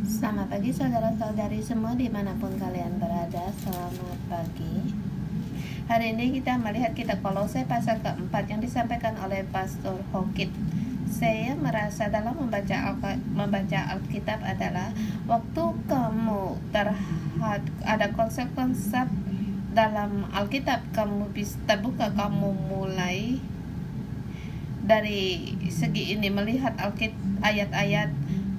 Selamat pagi saudara-saudari semua dimanapun kalian berada. Selamat pagi. Hari ini kita melihat kitab Kolose pasal keempat yang disampaikan oleh Pastor Hokit. Saya merasa dalam membaca Alkitab adalah waktu kamu ada konsep-konsep dalam Alkitab, kamu bisa terbuka, kamu mulai dari segi ini melihat ayat-ayat,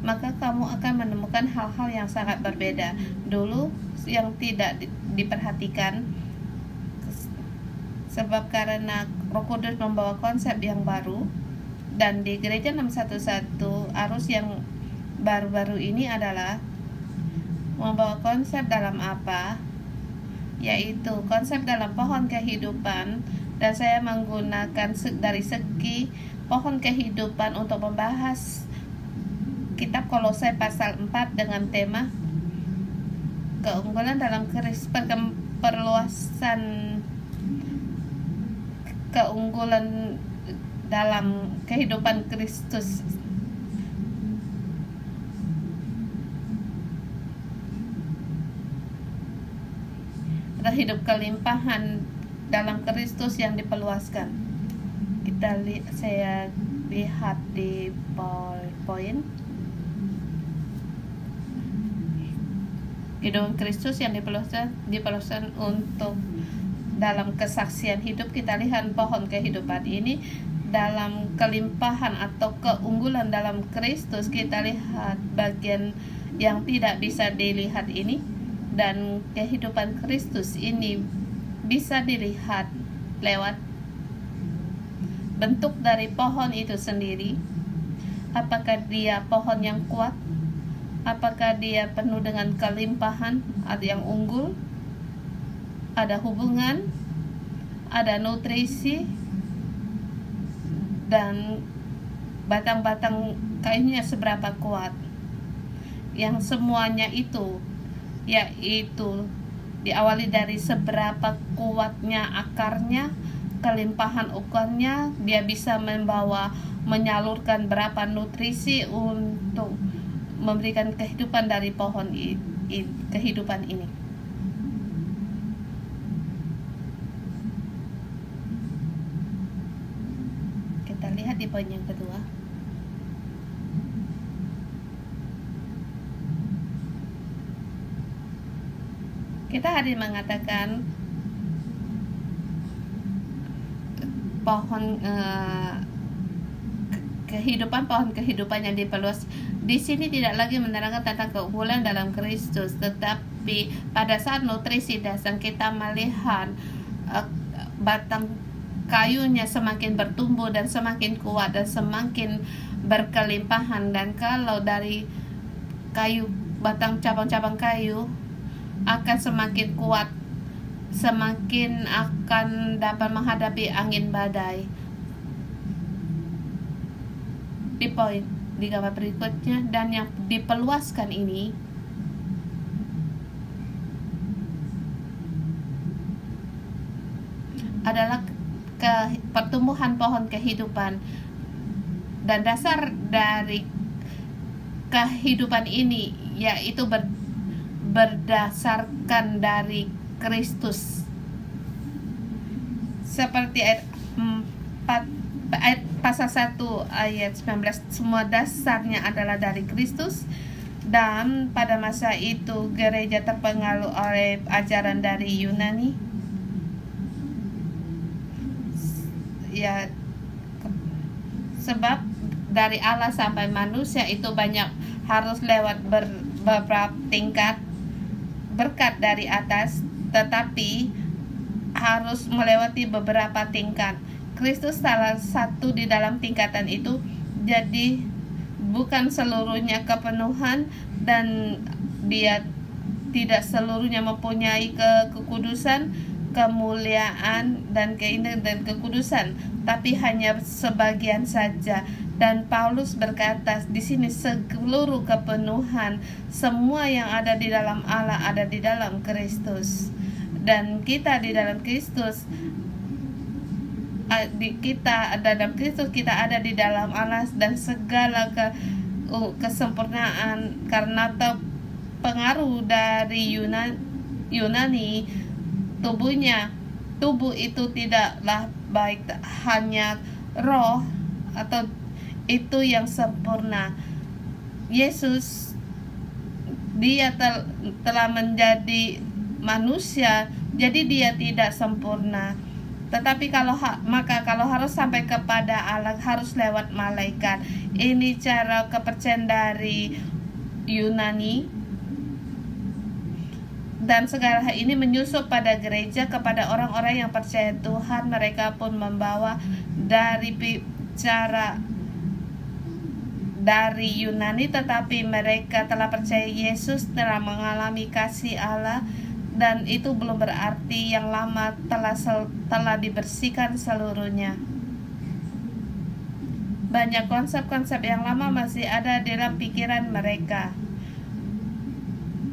maka kamu akan menemukan hal-hal yang sangat berbeda. Dulu yang tidak diperhatikan, sebab karena Roh Kudus membawa konsep yang baru, dan di gereja 611 arus yang baru-baru ini adalah membawa konsep dalam apa? Yaitu konsep dalam pohon kehidupan, dan saya menggunakan dari segi pohon kehidupan untuk membahas kitab Kolose pasal 4 dengan tema keunggulan dalam perluasan keunggulan dalam kehidupan Kristus. Hidup kelimpahan dalam Kristus yang diperluaskan. Saya lihat di PowerPoint. Hidup Kristus yang diperluaskan untuk dalam kesaksian hidup. Kita lihat pohon kehidupan ini dalam kelimpahan atau keunggulan dalam Kristus. Kita lihat bagian yang tidak bisa dilihat ini, dan kehidupan Kristus ini bisa dilihat lewat bentuk dari pohon itu sendiri. Apakah dia pohon yang kuat? Apakah dia penuh dengan kelimpahan? Ada yang unggul? Ada hubungan? Ada nutrisi? Dan batang-batang kainnya seberapa kuat? Yang semuanya itu yaitu diawali dari seberapa kuatnya akarnya, kelimpahan ukurnya, dia bisa menyalurkan berapa nutrisi untuk memberikan kehidupan dari pohon kehidupan ini. Kita lihat di poin yang kedua. Kita hari mengatakan pohon kehidupan yang diperluas. Di sini tidak lagi menerangkan tentang keunggulan dalam Kristus, tetapi pada saat nutrisi dasar kita melihat batang kayunya semakin bertumbuh dan semakin kuat dan semakin berkelimpahan. Dan kalau dari kayu, batang cabang-cabang kayu akan semakin kuat, semakin akan dapat menghadapi angin badai. Di gambar berikutnya, dan yang diperluaskan ini adalah pertumbuhan pohon kehidupan, dan dasar dari kehidupan ini yaitu berdasarkan dari Kristus. Seperti ayat pasal 1 ayat 19, semua dasarnya adalah dari Kristus. Dan pada masa itu gereja terpengaruh oleh ajaran dari Yunani, ya, sebab dari Allah sampai manusia itu banyak harus lewat beberapa tingkat berkat dari atas, tetapi harus melewati beberapa tingkat. Kristus salah satu di dalam tingkatan itu, jadi bukan seluruhnya kepenuhan, dan dia tidak seluruhnya mempunyai kekudusan, kemuliaan, dan keindahan dan kekudusan, tapi hanya sebagian saja. Dan Paulus berkata di sini seluruh kepenuhan, semua yang ada di dalam Allah ada di dalam Kristus, dan kita di dalam Kristus, kita ada di dalam Allah, dan segala kesempurnaan karena pengaruh dari Yunani. Tubuh itu tidaklah baik, hanya roh atau itu yang sempurna. Yesus, dia telah menjadi manusia, jadi dia tidak sempurna. Tetapi kalau harus sampai kepada Allah, harus lewat malaikat. Ini cara kepercayaan dari Yunani, dan segala hal ini menyusup pada gereja kepada orang-orang yang percaya Tuhan. Mereka pun membawa dari cara dari Yunani, tetapi mereka telah percaya Yesus, telah mengalami kasih Allah, dan itu belum berarti yang lama telah dibersihkan seluruhnya. Banyak konsep-konsep yang lama masih ada dalam pikiran mereka.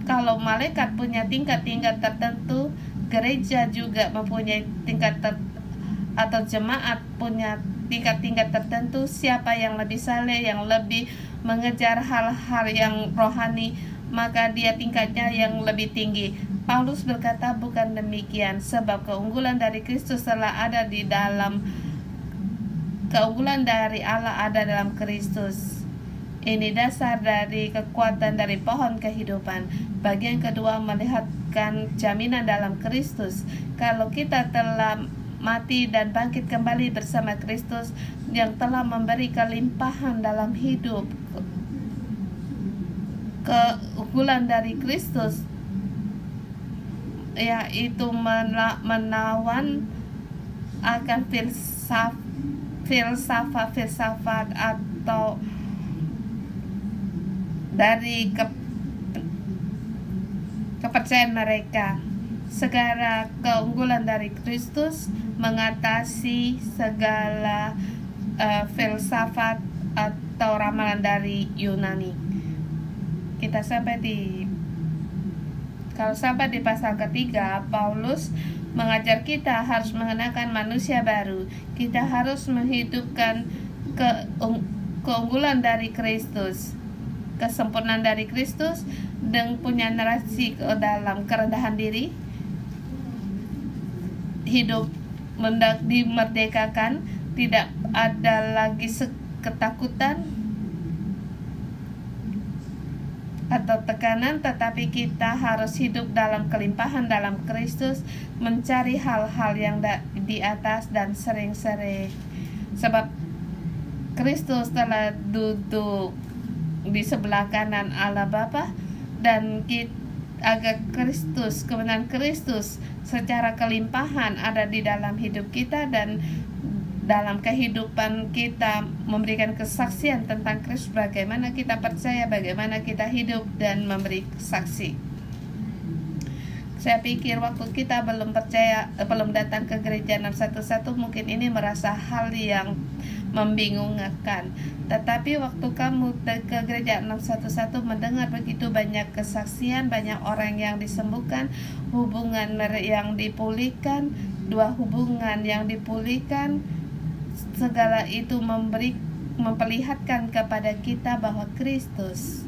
Kalau malaikat punya tingkat-tingkat tertentu, gereja juga mempunyai atau jemaat punya tingkat-tingkat tertentu. Siapa yang lebih saleh, yang lebih mengejar hal-hal yang rohani, maka dia tingkatnya yang lebih tinggi. Paulus berkata bukan demikian, sebab keunggulan dari Kristus telah ada di dalam keunggulan dari Allah ada dalam Kristus. Ini dasar dari kekuatan dari pohon kehidupan. Bagian kedua melihatkan jaminan dalam Kristus. Kalau kita telah mati dan bangkit kembali bersama Kristus yang telah memberi kelimpahan dalam hidup, keunggulan dari Kristus yaitu menawan akan filsafat atau dari kepercayaan mereka. Segala keunggulan dari Kristus mengatasi segala filsafat atau ramalan dari Yunani. Kalau sampai di pasal ketiga, Paulus mengajar kita harus mengenakan manusia baru. Kita harus menghidupkan keunggulan dari Kristus, kesempurnaan dari Kristus, dan punya narasi dalam kerendahan diri, hidup dimerdekakan, tidak ada lagi ketakutan atau tekanan, tetapi kita harus hidup dalam kelimpahan dalam Kristus, mencari hal-hal yang di atas dan sering-sering, sebab Kristus telah duduk di sebelah kanan Allah Bapa, dan agar kebenaran Kristus secara kelimpahan ada di dalam hidup kita, dan dalam kehidupan kita memberikan kesaksian tentang Kristus, bagaimana kita percaya, bagaimana kita hidup dan memberi saksi. Saya pikir waktu kita belum datang ke gereja 611, mungkin ini merasa hal yang membingungkan. Tetapi waktu kamu ke gereja 611 mendengar begitu banyak kesaksian, banyak orang yang disembuhkan, hubungan yang dipulihkan, dua hubungan yang dipulihkan, segala itu memperlihatkan kepada kita bahwa Kristus,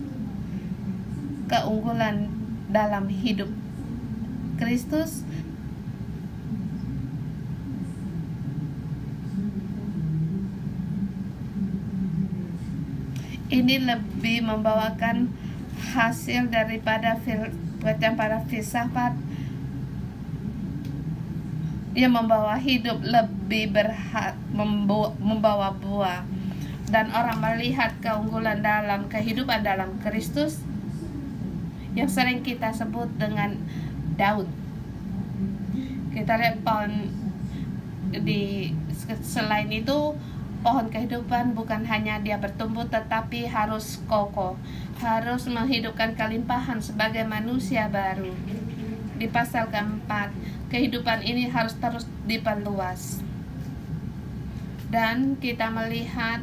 keunggulan dalam hidup Kristus ini lebih membawakan hasil daripada para filsafat. Dia membawa hidup lebih membawa buah, dan orang melihat keunggulan dalam kehidupan dalam Kristus yang sering kita sebut dengan daun. Kita lihat pohon selain itu, pohon kehidupan bukan hanya dia bertumbuh, tetapi harus kokoh, harus menghidupkan kelimpahan sebagai manusia baru. Di pasal keempat, kehidupan ini harus terus diperluas, dan kita melihat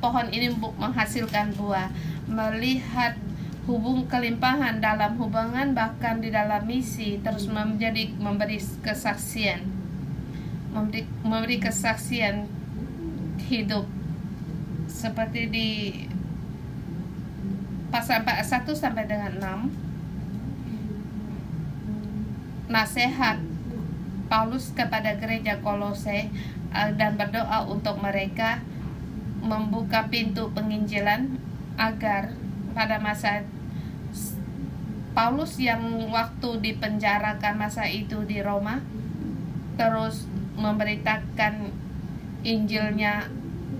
pohon ini menghasilkan buah, melihat kelimpahan dalam hubungan, bahkan di dalam misi, terus memberi kesaksian hidup seperti di pasal 1 sampai dengan 6, nasihat Paulus kepada gereja Kolose dan berdoa untuk mereka membuka pintu penginjilan agar pada masa Paulus yang waktu dipenjarakan masa itu di Roma terus memberitakan Injilnya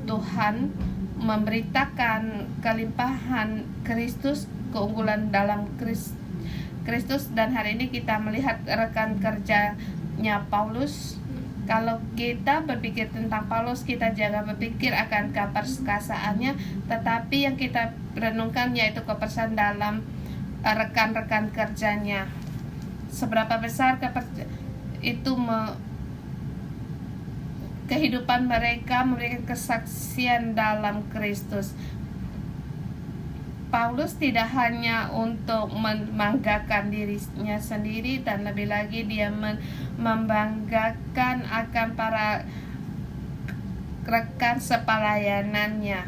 Tuhan, memberitakan kelimpahan Kristus, keunggulan dalam Kristus. Dan hari ini kita melihat rekan kerjanya Paulus. Kalau kita berpikir tentang Paulus, kita jangan berpikir akan keperkasaannya, tetapi yang kita renungkan yaitu kepercayaan dalam rekan-rekan kerjanya. Seberapa besar itu kehidupan mereka memberikan kesaksian dalam Kristus. Paulus tidak hanya untuk membanggakan dirinya sendiri, dan lebih lagi dia membanggakan akan para rekan sepelayanannya.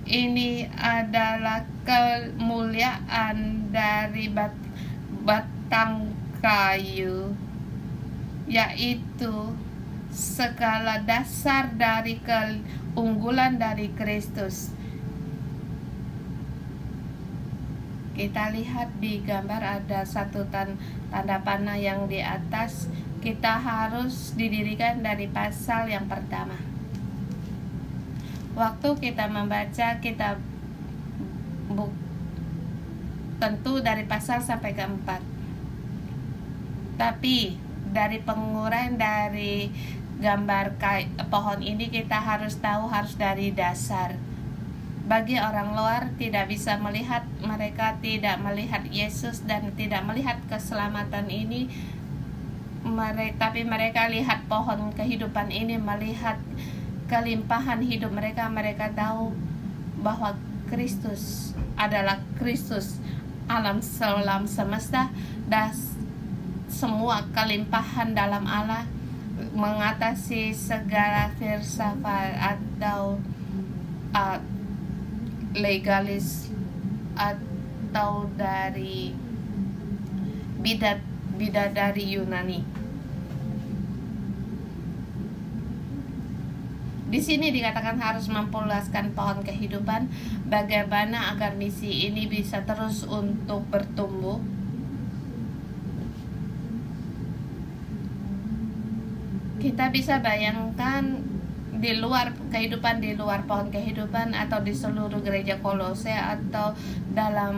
Ini adalah kemuliaan dari batang kayu, yaitu segala dasar dari keunggulan dari Kristus. Kita lihat di gambar ada satu tanda panah yang di atas. Kita harus didirikan dari pasal yang pertama. Waktu kita membaca, kita tentu dari pasal sampai ke 4. Tapi dari penguraian dari gambar pohon ini kita harus tahu harus dari dasar. Bagi orang luar tidak bisa melihat, mereka tidak melihat Yesus dan tidak melihat keselamatan ini, tapi mereka lihat pohon kehidupan ini, melihat kelimpahan hidup mereka. Mereka tahu bahwa Kristus adalah Kristus, alam semesta, dan semua kelimpahan dalam Allah mengatasi segala filsafat atau legalis atau dari bidadari Yunani. Di sini dikatakan harus mempulaskan pohon kehidupan. Bagaimana agar misi ini bisa terus untuk bertumbuh? Kita bisa bayangkan di luar kehidupan, di luar pohon kehidupan, atau di seluruh gereja Kolose, atau dalam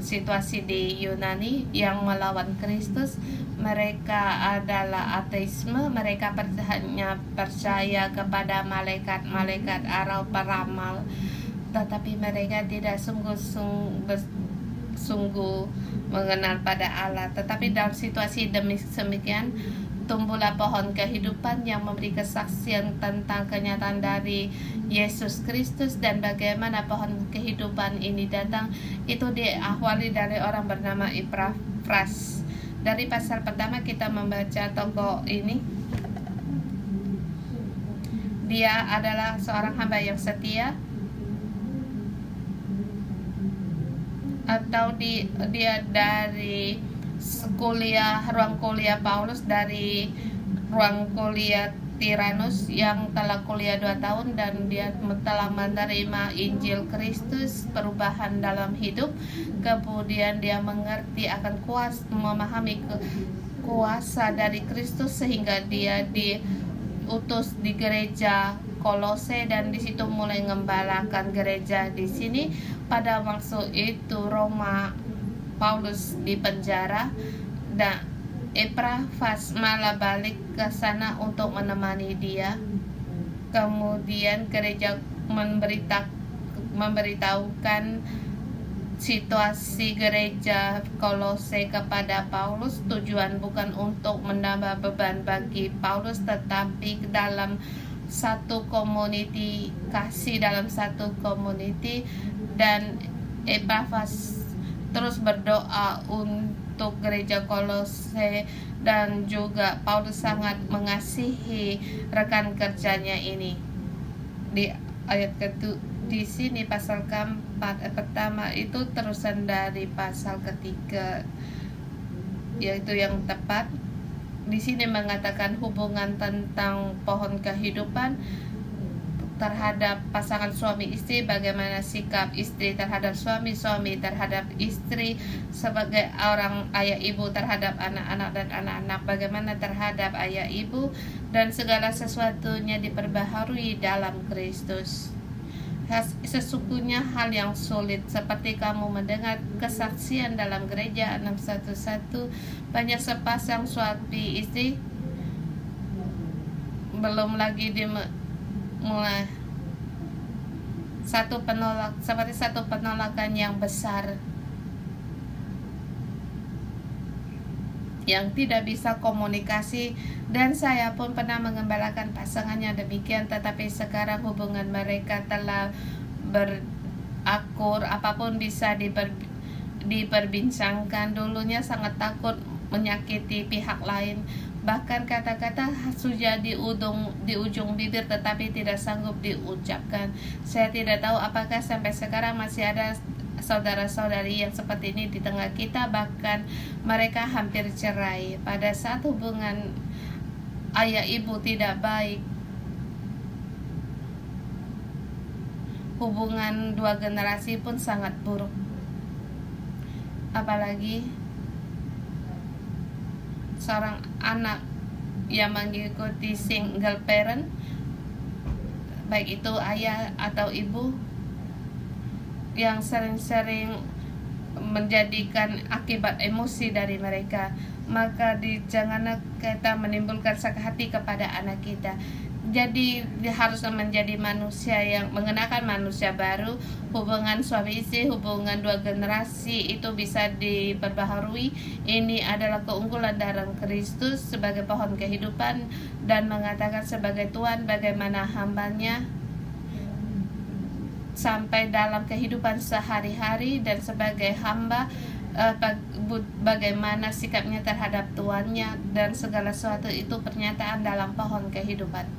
situasi di Yunani yang melawan Kristus. Mereka adalah ateisme. Mereka hanya percaya kepada malaikat-malaikat atau peramal, tetapi mereka tidak sungguh mengenal pada Allah. Tetapi dalam situasi demikian, tumbuhlah pohon kehidupan yang memberi kesaksian tentang kenyataan dari Yesus Kristus. Dan bagaimana pohon kehidupan ini datang, itu diawali dari orang bernama Epafras. Dari pasal pertama kita membaca tokoh ini. Dia adalah seorang hamba yang setia, atau dia dari ruang kuliah Paulus, dari ruang kuliah Tiranus yang telah kuliah 2 tahun, dan dia telah menerima Injil Kristus, perubahan dalam hidup. Kemudian dia mengerti akan memahami kuasa dari Kristus, sehingga dia diutus di gereja Kolose, dan di situ mulai mengembalakan gereja di sini. Pada waktu itu Paulus di penjara, dan Epafras malah balik ke sana untuk menemani dia. Kemudian gereja memberitahukan situasi gereja Kolose kepada Paulus. Tujuan bukan untuk menambah beban bagi Paulus, tetapi dalam satu community, kasih dalam satu community. Dan Epafras terus berdoa untuk gereja Kolose, dan juga Paulus sangat mengasihi rekan kerjanya ini. Di ayat di sini pasal keempat pertama itu terusan dari pasal ketiga, yaitu yang tepat. Di sini mengatakan hubungan tentang pohon kehidupan terhadap pasangan suami istri, bagaimana sikap istri terhadap suami, suami terhadap istri, sebagai orang ayah ibu terhadap anak-anak dan anak-anak bagaimana terhadap ayah ibu, dan segala sesuatunya diperbaharui dalam Kristus. Sesungguhnya hal yang sulit seperti kamu mendengar kesaksian dalam gereja 611, banyak sepasang suami istri belum lagi mulai seperti satu penolakan yang besar yang tidak bisa komunikasi, dan saya pun pernah mengembalakan pasangannya demikian, tetapi sekarang hubungan mereka telah berakur, apapun bisa diperbincangkan. Dulunya sangat takut menyakiti pihak lain, bahkan kata-kata sudah di ujung bibir tetapi tidak sanggup diucapkan. Saya tidak tahu apakah sampai sekarang masih ada saudara-saudari yang seperti ini di tengah kita, bahkan mereka hampir cerai. Pada saat hubungan ayah ibu tidak baik, hubungan dua generasi pun sangat buruk. Apalagi seorang anak yang mengikuti single parent, baik itu ayah atau ibu, yang sering-sering menjadikan akibat emosi dari mereka, maka janganlah kita menimbulkan sakit hati kepada anak kita. Jadi harus menjadi manusia yang mengenakan manusia baru. Hubungan suami istri, hubungan dua generasi itu bisa diperbaharui. Ini adalah keunggulan dalam Kristus sebagai pohon kehidupan, dan mengatakan sebagai Tuhan bagaimana hambanya sampai dalam kehidupan sehari-hari, dan sebagai hamba bagaimana sikapnya terhadap tuannya, dan segala sesuatu itu pernyataan dalam pohon kehidupan.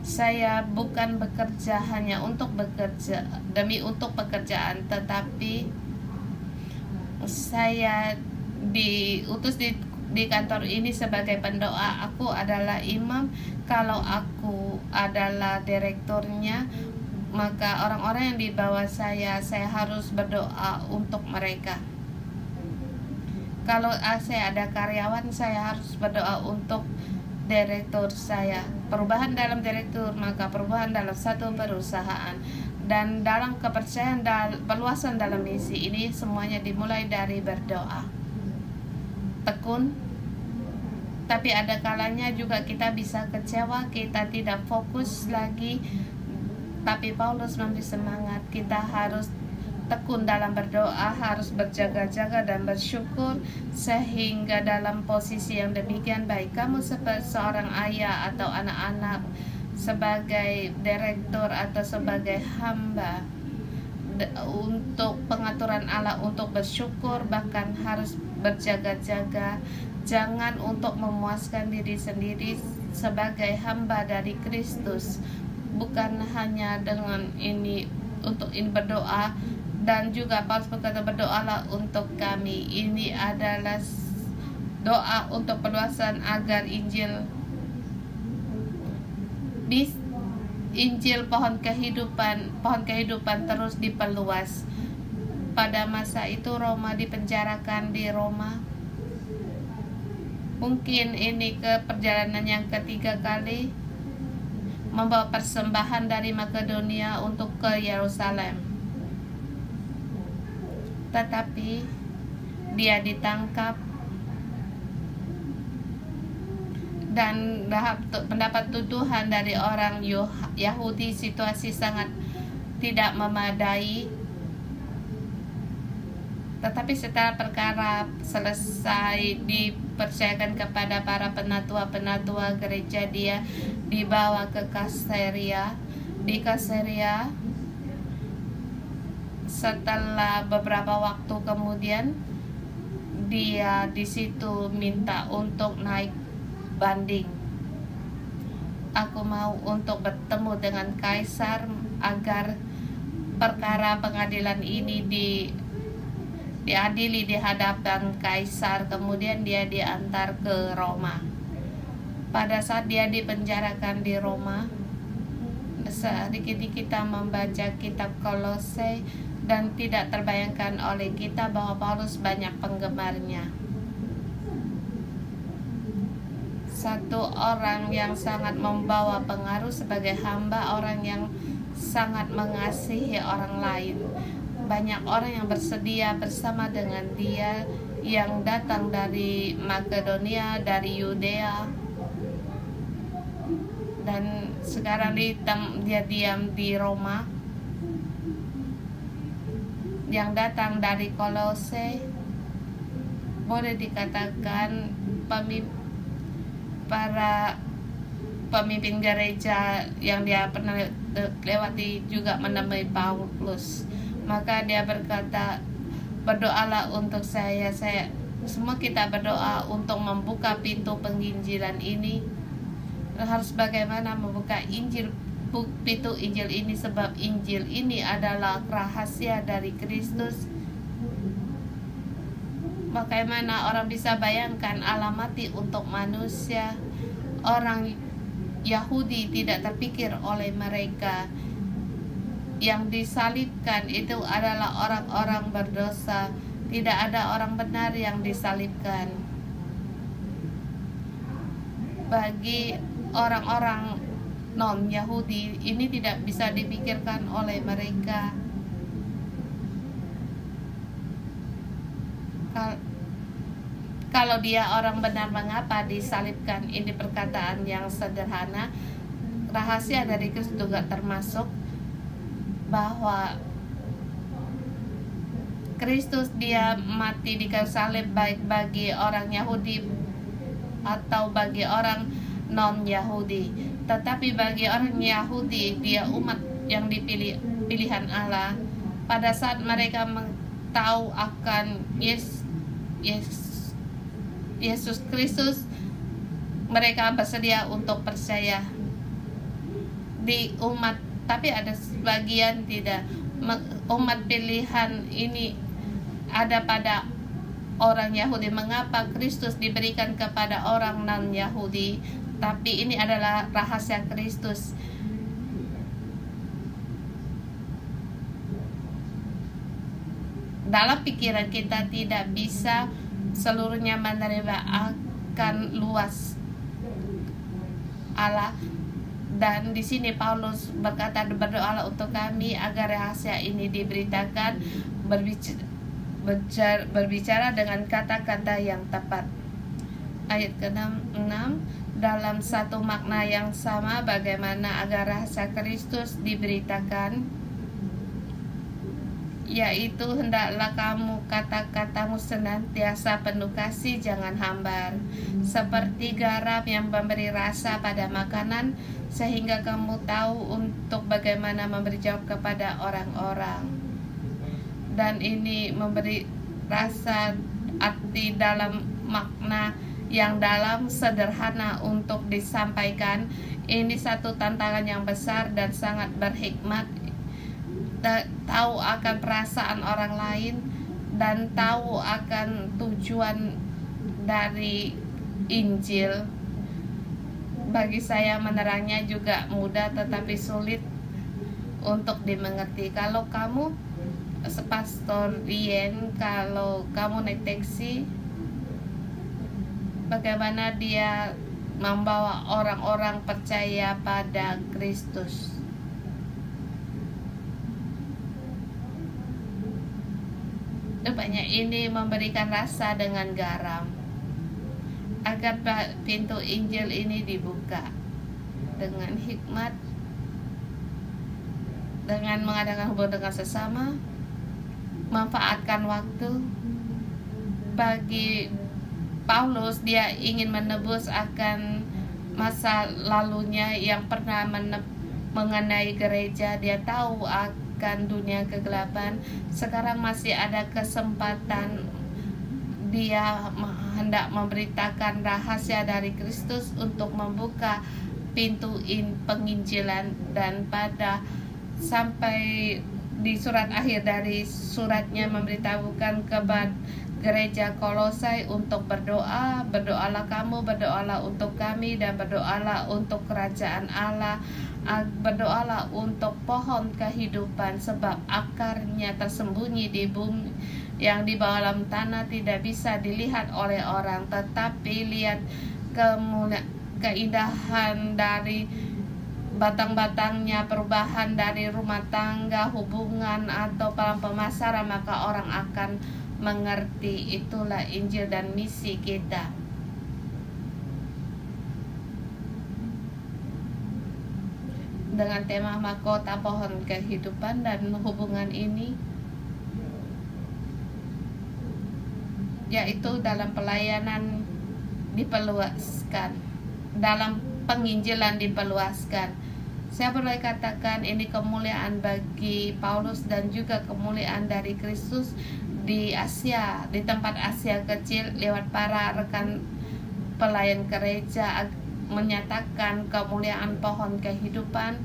Saya bukan bekerja hanya untuk bekerja untuk pekerjaan, tetapi saya diutus di kantor ini sebagai pendoa. Aku adalah imam. Kalau aku adalah direkturnya, maka orang-orang yang di bawah saya harus berdoa untuk mereka. Kalau saya ada karyawan, saya harus berdoa untuk direktur saya. Perubahan dalam direktur, maka perubahan dalam satu perusahaan, dan dalam kepercayaan dan perluasan dalam misi ini, semuanya dimulai dari berdoa. Tekun, tapi ada kalanya juga kita bisa kecewa, kita tidak fokus lagi. Tapi Paulus memberi semangat, kita harus tekun dalam berdoa, harus berjaga-jaga dan bersyukur, sehingga dalam posisi yang demikian, baik kamu sebagai seorang ayah atau anak-anak, sebagai direktur atau sebagai hamba, untuk pengaturan Allah untuk bersyukur, bahkan harus berjaga-jaga. Jangan untuk memuaskan diri sendiri sebagai hamba dari Kristus, bukan hanya dengan ini untuk ini berdoa. Dan juga Paulus berkata, berdoalah untuk kami. Ini adalah doa untuk perluasan agar Injil pohon kehidupan terus diperluas. Pada masa itu Roma dipenjarakan di Roma. Mungkin ini ke perjalanan yang ketiga kali membawa persembahan dari Makedonia untuk ke Yerusalem. Tetapi dia ditangkap, dan mendapat tuduhan dari orang Yahudi. Situasi sangat tidak memadai. Tetapi setelah perkara selesai, dipercayakan kepada para penatua-penatua gereja, dia dibawa ke Kaisarea. Di Kaisarea, setelah beberapa waktu kemudian, dia di situ minta untuk naik banding. Aku mau untuk bertemu dengan kaisar, agar perkara pengadilan ini diadili di hadapan kaisar, kemudian dia diantar ke Roma. Pada saat dia dipenjarakan di Roma, sedikit kita membaca kitab Kolose dan tidak terbayangkan oleh kita bahwa Paulus banyak penggemarnya. Satu orang yang sangat membawa pengaruh sebagai hamba, orang yang sangat mengasihi orang lain. Banyak orang yang bersedia bersama dengan dia, yang datang dari Makedonia, dari Yudea, dan sekarang dia diam di Roma. Yang datang dari Kolose, boleh dikatakan para pemimpin gereja yang dia pernah lewati juga menemui Paulus. Maka dia berkata, berdoalah untuk saya. Semua kita berdoa untuk membuka pintu penginjilan ini. Harus bagaimana membuka pintu Injil ini, sebab Injil ini adalah rahasia dari Kristus. Bagaimana orang bisa bayangkan Allah mati untuk manusia? Orang Yahudi tidak terpikir oleh mereka. Yang disalibkan itu adalah orang-orang berdosa. Tidak ada orang benar yang disalibkan. Bagi orang-orang non-Yahudi, ini tidak bisa dipikirkan oleh mereka. Kalau dia orang benar, mengapa disalibkan? Ini perkataan yang sederhana. Rahasia dari Kristus juga termasuk bahwa Kristus dia mati di kayu salib, baik bagi orang Yahudi atau bagi orang non-Yahudi. Tetapi bagi orang Yahudi, dia umat yang dipilih, pilihan Allah. Pada saat mereka tahu akan Yesus Kristus, mereka bersedia untuk percaya di umat. Tapi ada sebagian tidak. Umat pilihan ini ada pada orang Yahudi. Mengapa Kristus diberikan kepada orang non-Yahudi? Tapi ini adalah rahasia Kristus. Dalam pikiran kita tidak bisa seluruhnya menerima akan luas Allah. Dan di sini Paulus berkata, berdoalah untuk kami agar rahasia ini diberitakan, berbicara dengan kata-kata yang tepat. Ayat ke-6, dalam satu makna yang sama, bagaimana agar rahasia Kristus diberitakan, yaitu hendaklah kamu kata-katamu senantiasa penuh kasih, jangan hambar, seperti garam yang memberi rasa pada makanan, sehingga kamu tahu untuk bagaimana memberi jawab kepada orang-orang. Dan ini memberi rasa, arti dalam makna yang dalam, sederhana untuk disampaikan. Ini satu tantangan yang besar dan sangat berhikmat. Tahu akan perasaan orang lain dan tahu akan tujuan dari Injil. Bagi saya menerangnya juga mudah tetapi sulit untuk dimengerti. Kalau kamu sepastor Rien, kalau kamu naik taksi, bagaimana dia membawa orang-orang percaya pada Kristus? Banyak ini memberikan rasa dengan garam agar pintu Injil ini dibuka dengan hikmat, dengan mengadakan hubungan dengan sesama, manfaatkan waktu. Bagi Paulus, dia ingin menebus akan masa lalunya yang pernah mengenai gereja. Dia tahu akan dunia kegelapan. Sekarang masih ada kesempatan. Dia hendak memberitakan rahasia dari Kristus untuk membuka pintu penginjilan. Dan pada sampai di surat akhir dari suratnya memberitahukan kepada gereja Kolose untuk berdoa. Berdoalah kamu, berdoalah untuk kami, dan berdoalah untuk kerajaan Allah. Berdoalah untuk pohon kehidupan, sebab akarnya tersembunyi di bumi, yang di bawah dalam tanah tidak bisa dilihat oleh orang, tetapi lihat keindahan dari batang-batangnya, perubahan dari rumah tangga, hubungan atau pemasaran, maka orang akan mengerti. Itulah Injil dan misi kita. Dengan tema mahkota pohon kehidupan dan hubungan ini, yaitu dalam pelayanan diperluaskan, dalam penginjilan diperluaskan. Saya boleh katakan ini kemuliaan bagi Paulus dan juga kemuliaan dari Kristus di Asia, di tempat Asia kecil, lewat para rekan pelayan gereja, menyatakan kemuliaan pohon kehidupan,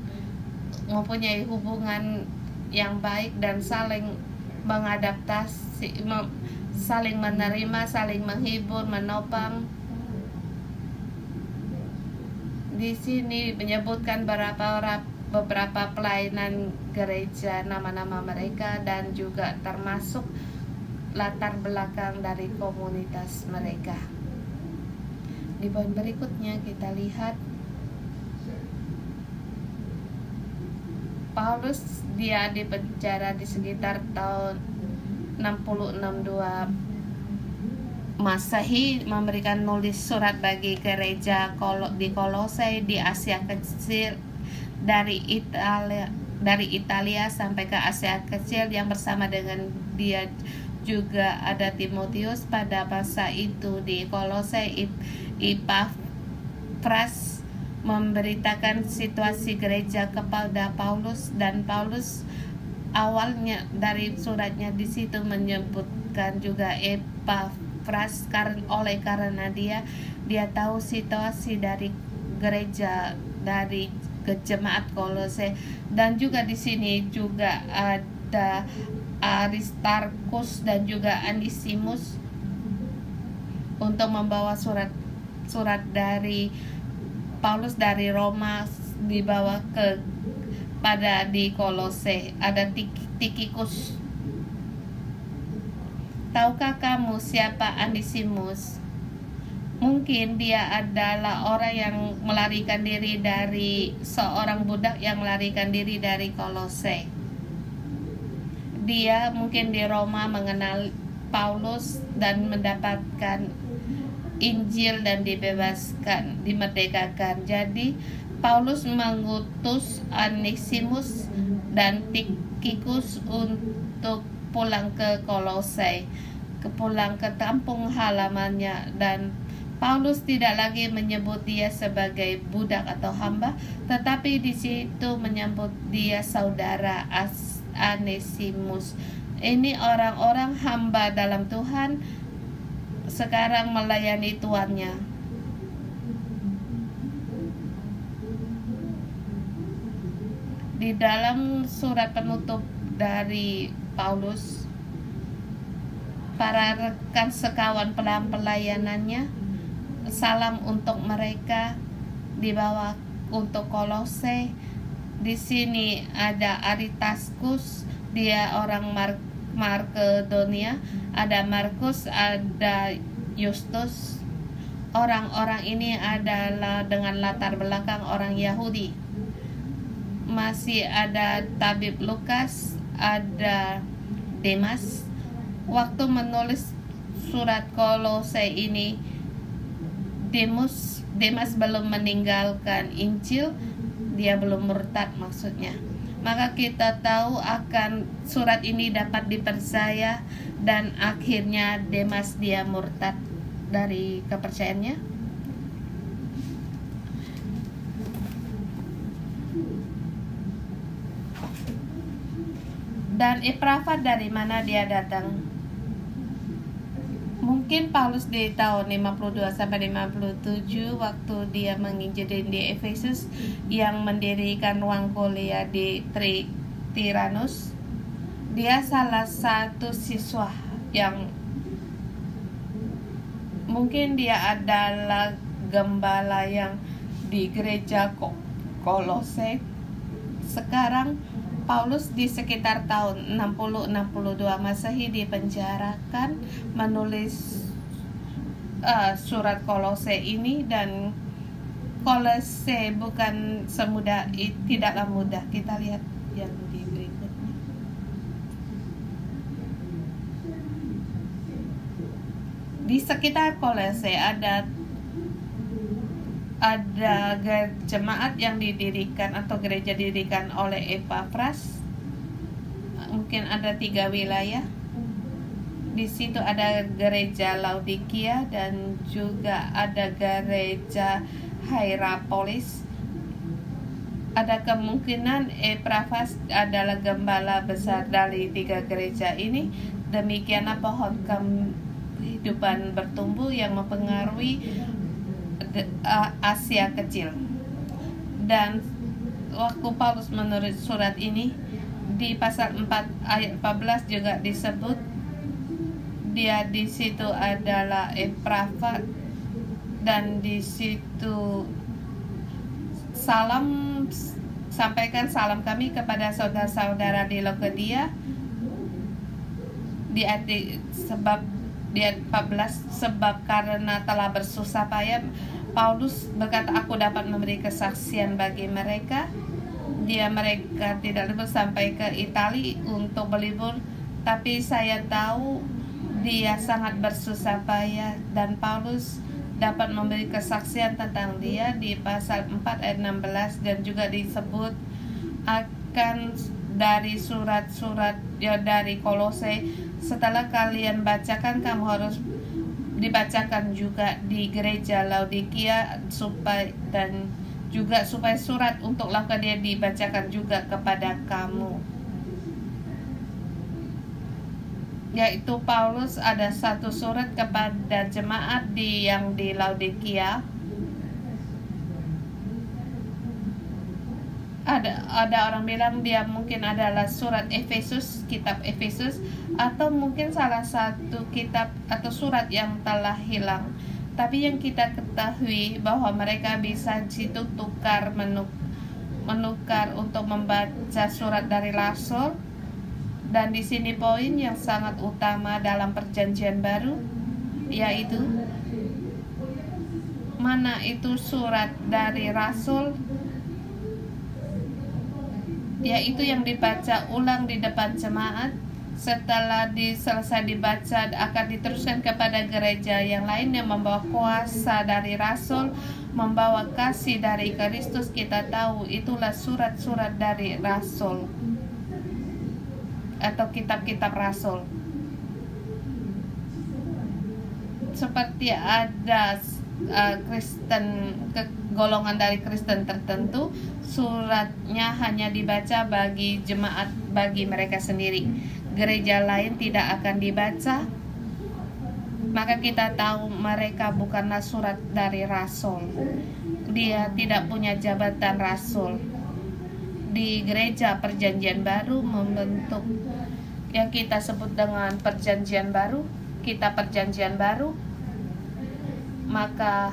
mempunyai hubungan yang baik dan saling mengadaptasi, saling menerima, saling menghibur, menopang. Di sini menyebutkan beberapa pelayanan gereja, nama-nama mereka, dan juga termasuk latar belakang dari komunitas mereka. Di poin berikutnya kita lihat Paulus, dia di penjara di sekitar tahun 60-62 Masehi, memberikan nulis surat bagi gereja di Kolose di Asia Kecil, dari Italia sampai ke Asia Kecil, yang bersama dengan dia juga ada Timotius. Pada masa itu di Kolose, Epafras memberitakan situasi gereja kepada Paulus, dan Paulus awalnya dari suratnya di situ menyebutkan juga Epafras karena dia tahu situasi dari gereja, dari jemaat Kolose. Dan juga di sini juga ada Aristarkus dan juga Onesimus untuk membawa surat dari Paulus dari Roma dibawa di Kolose. Ada Tikikus. Tahukah kamu siapa Onesimus? Mungkin dia adalah orang yang melarikan diri dari seorang budak yang melarikan diri dari Kolose. Dia mungkin di Roma mengenal Paulus dan mendapatkan Injil dan dibebaskan, dimerdekakan. Jadi Paulus mengutus Onesimus dan Tikikus untuk pulang ke Kolose, pulang ke kampung halamannya. Dan Paulus tidak lagi menyebut dia sebagai budak atau hamba, tetapi di situ menyebut dia saudara Onesimus. Ini orang-orang hamba dalam Tuhan, sekarang melayani tuannya. Di dalam surat penutup dari Paulus, para rekan sekawan pelayanannya, salam untuk mereka dibawa untuk Kolose. Di sini ada Aristarkus, dia orang Makedonia, ada Markus, ada Justus. Orang-orang ini adalah dengan latar belakang orang Yahudi. Masih ada tabib Lukas, ada Demas. Waktu menulis surat Kolose ini, Demas belum meninggalkan Injil, dia belum murtad maksudnya. Maka kita tahu akan surat ini dapat dipercaya, dan akhirnya Demas dia murtad dari kepercayaannya. Dan Epafras dari mana dia datang? Mungkin Paulus di tahun 52 sampai 57 waktu dia menginjil di Efesus, yang mendirikan ruang kuliah di Tiranus. Dia salah satu siswa yang mungkin dia adalah gembala yang di gereja Kolose. Sekarang Paulus di sekitar tahun 60-62 Masehi dipenjarakan menulis surat Kolose ini, dan Kolose bukan semudah, tidaklah mudah. Kita lihat yang di berikutnya. Di sekitar Kolose ada jemaat yang didirikan atau gereja didirikan oleh Epafras. Mungkin ada 3 wilayah. Di situ ada gereja Laodikia dan juga ada gereja Hierapolis. Ada kemungkinan Epafras adalah gembala besar dari 3 gereja ini. Demikianlah pohon kehidupan bertumbuh yang mempengaruhi Asia Kecil. Dan waktu Paulus menulis surat ini, di pasal 4 ayat 14 juga disebut dia di situ adalah Epafras, dan di situ sampaikan salam kami kepada saudara-saudara di Laodikia. Di ayat 14, sebab karena telah bersusah payah, Paulus berkata, aku dapat memberi kesaksian bagi mereka. Mereka tidak libur sampai ke Italia untuk berlibur, tapi saya tahu dia sangat bersusah payah, dan Paulus dapat memberi kesaksian tentang dia di pasal 4 ayat 16, dan juga disebut akan dari surat-surat dari Kolose. Setelah kalian bacakan, kamu harus dibacakan juga di gereja Laodikia, supaya surat untuk Laodikia dibacakan juga kepada kamu. Yaitu Paulus ada satu surat kepada jemaat yang di Laodikia. Ada orang bilang dia mungkin adalah surat Efesus, kitab Efesus, atau mungkin salah satu kitab atau surat yang telah hilang. Tapi yang kita ketahui bahwa mereka bisa situ menukar untuk membaca surat dari rasul. Dan di sini poin yang sangat utama dalam Perjanjian Baru, yaitu mana itu surat dari rasul, yaitu yang dibaca ulang di depan jemaat. Setelah selesai dibaca, akan diteruskan kepada gereja yang lain yang membawa kuasa dari rasul, membawa kasih dari Kristus. Kita tahu itulah surat-surat dari rasul atau kitab-kitab rasul. Seperti ada golongan dari Kristen tertentu, suratnya hanya dibaca bagi jemaat, bagi mereka sendiri. Gereja lain tidak akan dibaca. Maka kita tahu mereka bukanlah surat dari rasul. Dia tidak punya jabatan rasul. Di gereja Perjanjian Baru membentuk yang kita sebut dengan Perjanjian Baru, kitab Perjanjian Baru. Maka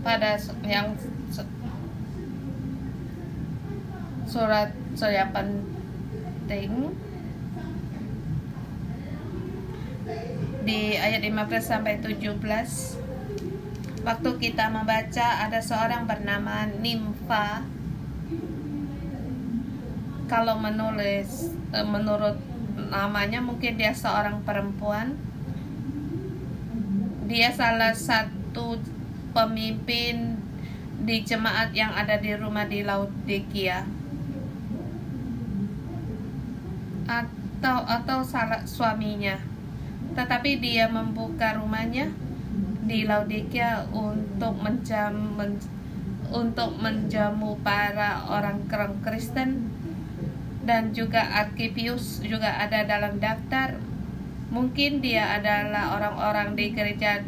pada yang surat yang penting di ayat 15 sampai 17, waktu kita membaca, ada seorang bernama Nimfa. Kalau menurut namanya mungkin dia seorang perempuan. Dia salah satu pemimpin di jemaat yang ada di rumah di Laodikia, atau salah suaminya. Tetapi dia membuka rumahnya di Laodikia untuk menjamu para orang Kristen, dan juga Arkipius juga ada dalam daftar. Mungkin dia adalah orang-orang di gereja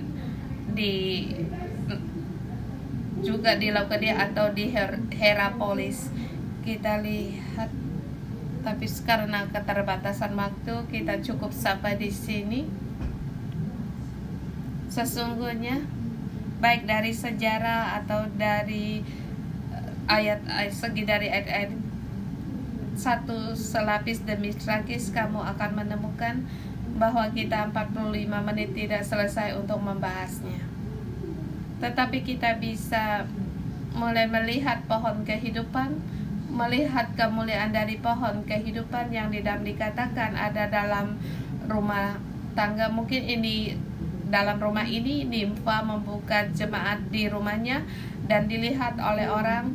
di juga di Laodikia atau di Hierapolis. Kita lihat, tapi karena keterbatasan waktu kita cukup sampai di sini. Sesungguhnya baik dari sejarah atau dari ayat-ayat satu selapis demi selapis, kamu akan menemukan bahwa kita 45 menit tidak selesai untuk membahasnya. Tetapi kita bisa mulai melihat pohon kehidupan, melihat kemuliaan dari pohon kehidupan yang di dalam dikatakan ada dalam rumah tangga. Mungkin ini dalam rumah ini nimfa membuka jemaat di rumahnya dan dilihat oleh orang,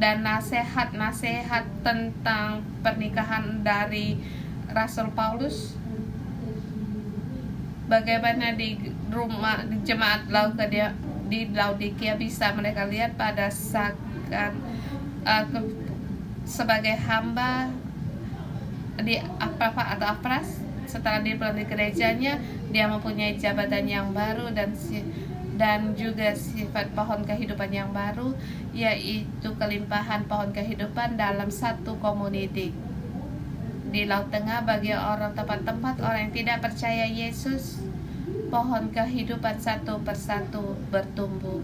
dan nasihat-nasihat tentang pernikahan dari Rasul Paulus, bagaimana di rumah di jemaat Laodikia bisa mereka lihat pada saat sebagai hamba di Apras. Setelah dia pulang di gerejanya, dia mempunyai jabatan yang baru dan juga sifat pohon kehidupan yang baru, yaitu kelimpahan pohon kehidupan dalam satu community di Laut Tengah. Bagi orang tempat-tempat orang yang tidak percaya Yesus, pohon kehidupan satu persatu bertumbuh,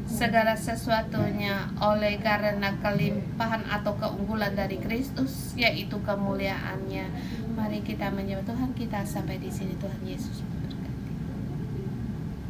segala sesuatunya oleh karena kelimpahan atau keunggulan dari Kristus, yaitu kemuliaannya. Mari kita menyembah Tuhan kita sampai di sini. Tuhan Yesus.